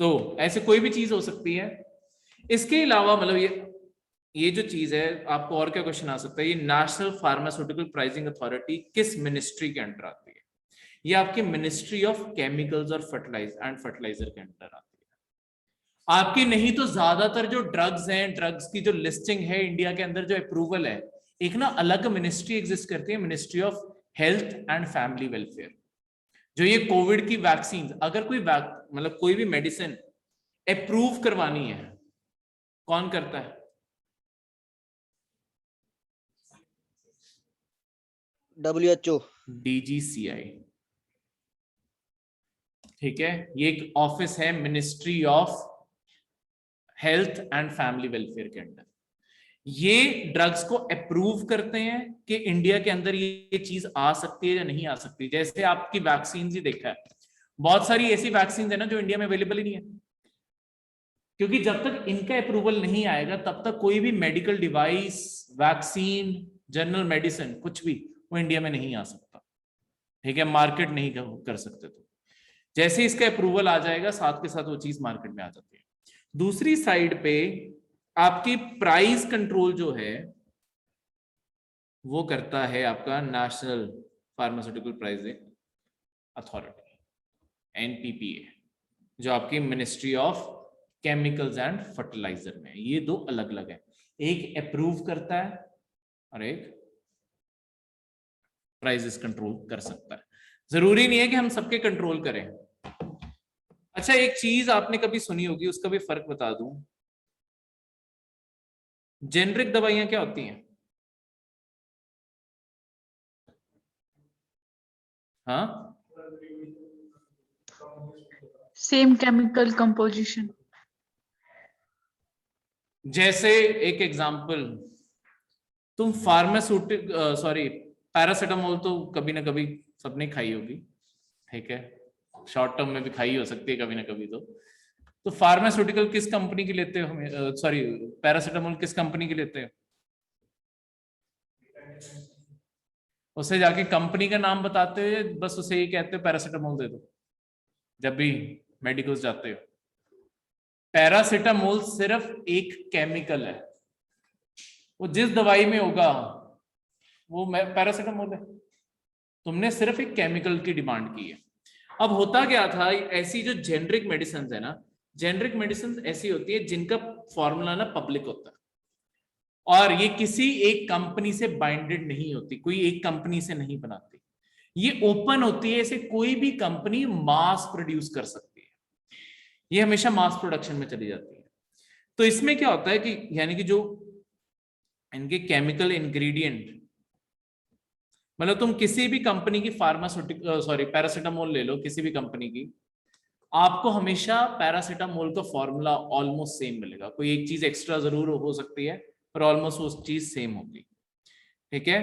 तो ऐसे कोई भी चीज हो सकती है। इसके अलावा मतलब ये जो चीज है, आपको और क्या क्वेश्चन आ सकता है, ये नेशनल फार्मास्यूटिकल प्राइसिंग अथॉरिटी किस मिनिस्ट्री के अंडर आती है? ये आपकी मिनिस्ट्री ऑफ केमिकल्स और फर्टिलाइजर के अंडर आती है। आपकी नहीं तो ज्यादातर जो ड्रग्स हैं, ड्रग्स की जो लिस्टिंग है इंडिया के अंदर, जो अप्रूवल है, एक ना अलग मिनिस्ट्री एग्जिस्ट करती है, ministry of health and family welfare. जो ये कोविड की वैक्सीन, अगर कोई मतलब कोई भी मेडिसिन अप्रूव करवानी है, कौन करता है? WHO, DGCI, ठीक है, ये एक ऑफिस है ministry of health and family welfare के अंडर। ये ड्रग्स को अप्रूव करते हैं कि इंडिया के अंदर ये चीज आ सकती है या नहीं आ सकती। जैसे आपकी वैक्सीन ही देखा है, बहुत सारी ऐसी वैक्सीन है ना जो इंडिया में अवेलेबल ही नहीं है, क्योंकि जब तक इनका अप्रूवल नहीं आएगा तब तक कोई भी medical device, vaccine, general medicine, कुछ भी वो इंडिया में नहीं आ सकता, ठीक है, मार्केट नहीं कर सकते। तो जैसे इसका अप्रूवल आ जाएगा साथ के साथ वो चीज मार्केट में आ जाती है। दूसरी साइड पे आपकी प्राइस कंट्रोल जो है वो करता है आपका national pharmaceutical pricing authority, NPPA, जो आपकी ministry of chemicals and fertiliser में। ये दो अलग अलग है, एक अप्रूव करता है और एक प्राइसेस कंट्रोल कर सकता है। जरूरी नहीं है कि हम सबके कंट्रोल करें। अच्छा, एक चीज आपने कभी सुनी होगी, उसका भी फर्क बता दूं, जेनरिक दवाइयां क्या होती हैं? हाँ, सेम केमिकल कंपोजिशन। जैसे एक एग्जांपल, तुम फार्मास्यूटिक पैरासिटामोल तो कभी ना कभी सबने खाई होगी, ठीक है, शॉर्ट टर्म में भी खाई हो सकती है कभी ना कभी। तो फार्मास्यूटिकल किस कंपनी की लेते हो? सॉरी, पैरासिटामोल किस कंपनी की लेते हो? उसे जाके कंपनी का नाम बताते हो, बस उसे ये कहते हो पैरासिटामोल दे दो जब भी मेडिकल्स जाते हो? पैरासिटामोल सिर्फ एक केमिकल है, वो जिस दवाई में होगा वो पैरासिटामोल है। तुमने सिर्फ एक केमिकल की डिमांड की है। अब होता क्या था, ऐसी जो जेनरिक मेडिसिन है ना, जेनरिक मेडिसिन ऐसी होती है जिनका फॉर्मूला ना पब्लिक होता है और ये किसी एक कंपनी से बाइंडेड नहीं होती, कोई एक कंपनी से नहीं बनाती, ये ओपन होती है, इसे कोई भी कंपनी मास प्रोड्यूस कर सकती है, ये हमेशा मास प्रोडक्शन में चली जाती है। तो इसमें क्या होता है कि यानी कि जो इनके केमिकल इंग्रेडिएंट, मतलब तुम किसी भी कंपनी की पैरासिटामोल ले लो, किसी भी कंपनी की, आपको हमेशा पैरासिटामोल का फॉर्मूला ऑलमोस्ट सेम मिलेगा। कोई एक चीज एक्स्ट्रा जरूर हो सकती है, पर ऑलमोस्ट वो चीज सेम होगी। ठीक है,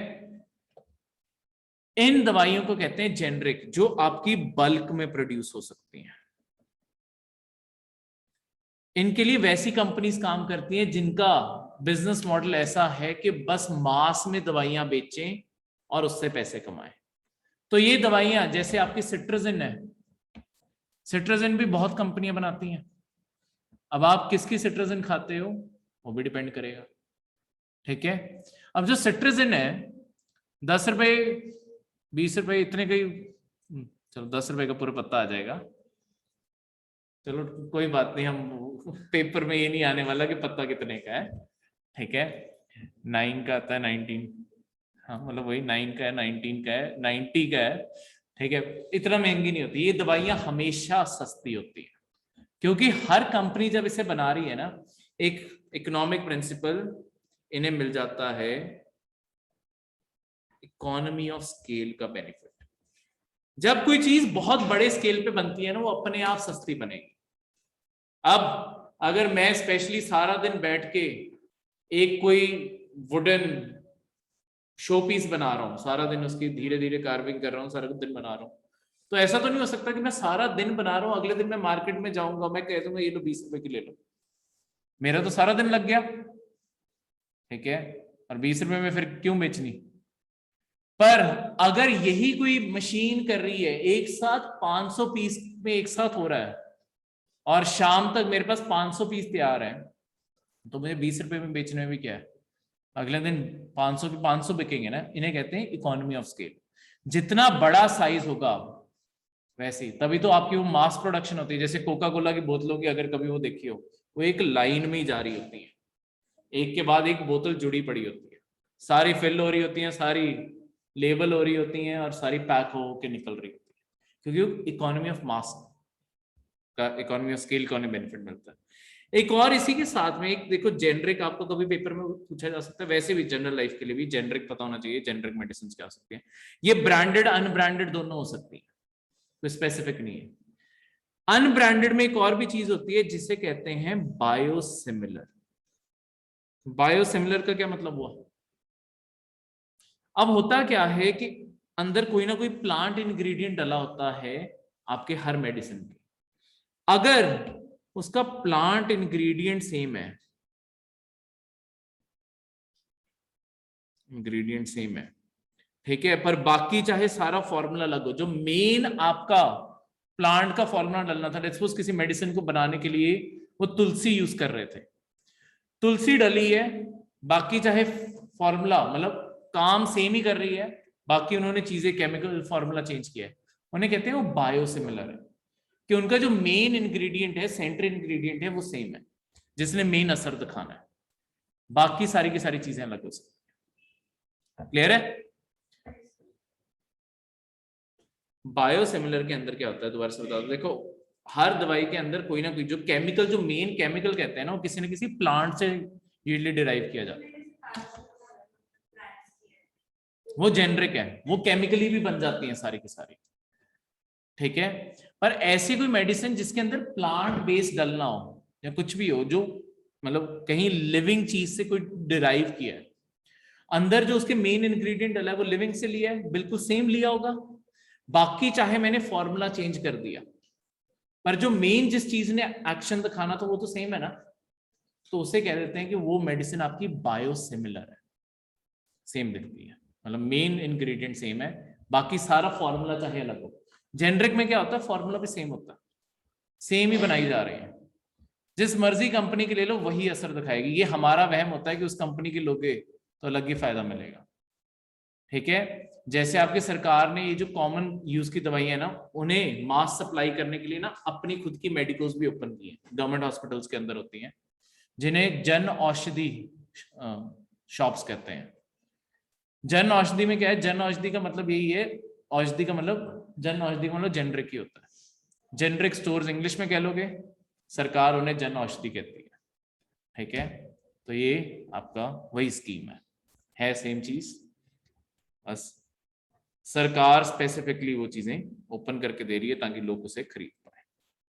इन दवाइयों को कहते हैं जेनरिक, जो आपकी बल्क में प्रोड्यूस हो सकती हैं। इनके लिए वैसी कंपनीज काम करती हैं जिनका बिजनेस मॉडल ऐसा है कि बस मास में दवाइयां बेचें और उससे पैसे कमाएं। तो ये दवाइयां जैसे आपकी सिट्राजिन है, सिट्राजिन भी बहुत कंपनियां बनाती हैं। अब आप किसकी सिट्राजिन खाते हो वो भी डिपेंड करेगा। ठीक है, अब जो सिट्राजिन है 10 रुपए 20 रुपए इतने का ही, चलो 10 रुपए का पूरा पत्ता आ जाएगा, चलो कोई बात नहीं, हम पेपर में ये नहीं आने वाला कि पत्ता कितने का है। ठीक है, 9 का आता है 19, हाँ मतलब वही 9 का है, 19 का है, 90 का है। ठीक है, इतना महंगी नहीं होती ये दवाइयां, हमेशा सस्ती होती है, क्योंकि हर कंपनी जब इसे बना रही है ना, एक इकोनॉमिक प्रिंसिपल इन्हें मिल जाता है, इकोनॉमी ऑफ स्केल का बेनिफिट। जब कोई चीज बहुत बड़े स्केल पे बनती है ना, वो अपने आप सस्ती बनेगी। अब अगर मैं स्पेशली सारा दिन बैठ के एक कोई वुडन शो पीस बना रहा हूं, सारा दिन उसकी धीरे धीरे कार्विंग कर रहा हूं, सारा दिन बना रहा हूं, तो ऐसा तो नहीं हो सकता कि मैं सारा दिन बना रहा हूं, अगले दिन मैं मार्केट में जाऊंगा, मैं कह दूंगा ये लो 20 रुपए की ले लो, मेरा तो सारा दिन लग गया। ठीक है, और 20 रुपए में फिर क्यों बेचनी। पर अगर यही कोई मशीन कर रही है, एक साथ 500 पीस में एक साथ हो रहा है, और शाम तक मेरे पास 500 पीस तैयार है, तो मुझे 20 रुपए में बेचने में भी क्या है, अगले दिन 500 के 500 बिकेंगे ना। इन्हें कहते हैं इकोनॉमी ऑफ स्केल। जितना बड़ा साइज होगा वैसे, तभी तो आपकी वो मास प्रोडक्शन होती है। जैसे कोका कोला की बोतलों की अगर कभी वो देखी हो, वो एक लाइन में ही जा रही होती है, एक के बाद एक बोतल जुड़ी पड़ी होती है, सारी फिल हो रही होती है, सारी लेबल हो रही होती हैं, और सारी पैक हो के निकल रही होती है, क्योंकि इकोनॉमी ऑफ मास का, इकोनॉमी ऑफ स्केल का उन्हें बेनिफिट मिलता है। एक और इसी के साथ में एक देखो, जेनरिक आपको कभी पेपर में पूछा जा सकता है, वैसे भी जनरल लाइफ के लिए भी जेनरिक पता होना चाहिए, जेनरिक मेडिसिन क्या हो सकती है। ये ब्रांडेड अनब्रांडेड दोनों हो सकती है, कोई स्पेसिफिक नहीं है। अनब्रांडेड में एक और भी चीज होती है जिसे कहते हैं बायोसिमिलर। बायोसिमिलर का क्या मतलब हुआ। अब होता क्या है कि अंदर कोई ना कोई प्लांट इंग्रेडिएंट डला होता है आपके हर मेडिसिन के, अगर उसका प्लांट इंग्रेडिएंट सेम है, इंग्रेडिएंट सेम है, ठीक है, पर बाकी चाहे सारा फॉर्मूला अलग हो, जो मेन आपका प्लांट का फॉर्मूला डालना था, लेट्स सपोज किसी मेडिसिन को बनाने के लिए वो तुलसी यूज कर रहे थे, तुलसी डली है, बाकी चाहे फॉर्मूला मतलब काम सेम ही कर रही है, बाकी उन्होंने चीजें केमिकल फॉर्मूला चेंज किया है, उन्हें कहते हैं वो बायोसिमिलर है, कि उनका जो मेन इंग्रेडिएंट है, सेंट्रल इंग्रेडिएंट है, वो सेम है, जिसने मेन असर दिखाना है, बाकी सारी की सारी चीजें अलग हो सकती है। क्लियर है। बायोसिमिलर के अंदर क्या होता है दोबारा से बता दो। देखो, हर दवाई के अंदर कोई ना कोई जो केमिकल, जो मेन केमिकल कहते हैं ना, वो किसी न किसी प्लांट से यूजुअली डिराइव किया जाता है, वो जेनरिक है, वो केमिकली भी बन जाती है सारी की सारी। ठीक है, पर ऐसी कोई मेडिसिन जिसके अंदर प्लांट बेस्ड डलना हो या कुछ भी हो, जो मतलब कहीं लिविंग चीज से कोई डिराइव किया है, अंदर जो उसके मेन इंग्रेडिएंट डला है वो लिविंग से लिया है, बिल्कुल सेम लिया होगा, बाकी चाहे मैंने फॉर्मूला चेंज कर दिया, पर जो मेन जिस चीज ने एक्शन दिखाना था वो तो सेम है ना, तो उसे कह देते हैं कि वो मेडिसिन आपकी बायोसिमिलर है, सेम दिखती है, मतलब मेन इंग्रेडिएंट सेम है, बाकी सारा फॉर्मूला चाहे अलग हो। जेनरिक में क्या होता है, फॉर्मूला भी सेम होता है, सेम ही बनाई जा रही है, जिस मर्जी कंपनी के ले लो वही असर दिखाएगी। ये हमारा वहम होता है कि उस कंपनी के लोगे तो अलग ही फायदा मिलेगा। ठीक है, जैसे आपकी सरकार ने ये जो कॉमन यूज की दवाई है ना, उन्हें मास सप्लाई करने के लिए ना अपनी खुद की मेडिकोज भी ओपन की है, गवर्नमेंट हॉस्पिटल्स के अंदर होती हैं, जिन्हें जन औषधि शॉप्स कहते हैं। जन औषधि में क्या है, जन औषधि का मतलब यही है, औषधि का मतलब, जन औषधि का मतलब जेनरिक ही होता है, जेनरिक स्टोर्स इंग्लिश में कह लोगे, सरकार उन्हें जन औषधि कहती है। ठीक है, तो ये आपका वही स्कीम है। है सेम चीज, बस सरकार स्पेसिफिकली वो चीजें ओपन करके दे रही है ताकि लोग उसे खरीद।